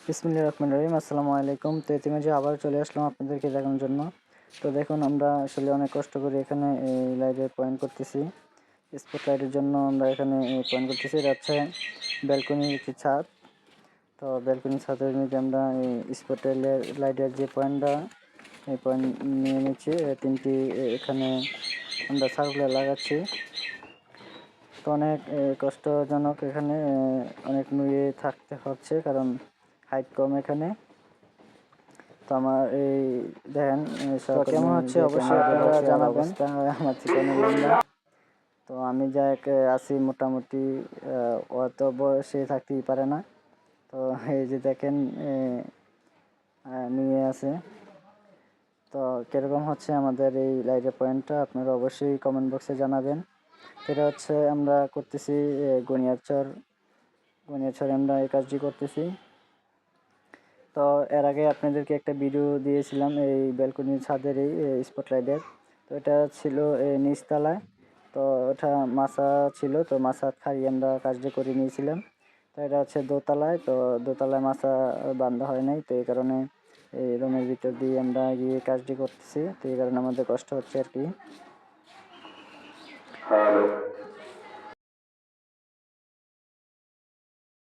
বিসমিল্লাহির রহমানির রহিম। আসসালামু আলাইকুম। তো ইতিমধ্যে আবার চলে আসলাম আপনাদেরকে দেখানোর জন্য। তো দেখুন, আমরা আসলে অনেক কষ্ট করে এখানে এই লাইটের পয়েন্ট করতেছি। স্পট লাইটের জন্য আমরা এখানে পয়েন্ট করতেছি। এটা হচ্ছে ব্যালকনির একটি ছাদ। তো ব্যালকনির ছাদের মধ্যে আমরা এই স্পটের লাইটের যে পয়েন্টটা, এই পয়েন্ট নিয়ে নিচ্ছি। তিনটি এখানে আমরা সার্কুলার লাগাচ্ছি। তো অনেক কষ্টজনক, এখানে অনেক নুয়ে থাকতে হচ্ছে, কারণ হাইট কম এখানে। তো আমার এই দেখেন কেমন হচ্ছে অবশ্যই আপনারা জানাবেন। আমার থেকে অনেক লম্বা। তো আমি যা আছি মোটামুটি অত বয়সে থাকতেই পারে না। তো এই যে দেখেন নিয়ে আছে। তো কীরকম হচ্ছে আমাদের এই লাইটের পয়েন্টটা আপনারা অবশ্যই কমেন্ট বক্সে জানাবেন। এটা হচ্ছে আমরা করতেছি গনিয়ারচর আমরা এই কাজটি করতেছি। তো এর আগে আপনাদেরকে একটা ভিডিও দিয়েছিলাম এই ব্যালকনির ছাদের এই স্পটলাইটের। তো এটা ছিল নিচতলায়। তো ওটা মাছা ছিল, তো মাছা খাইয়ে আমরা কাজটি করে নিয়েছিলাম। তো এটা হচ্ছে দোতলায়। তো দোতলায় মাছা বাঁধা হয় নাই, তো এই কারণে এই রুমের ভিতর দিয়ে আমরা গিয়ে কাজটি করতেছি। তো এই কারণে আমাদের কষ্ট হচ্ছে আর কি।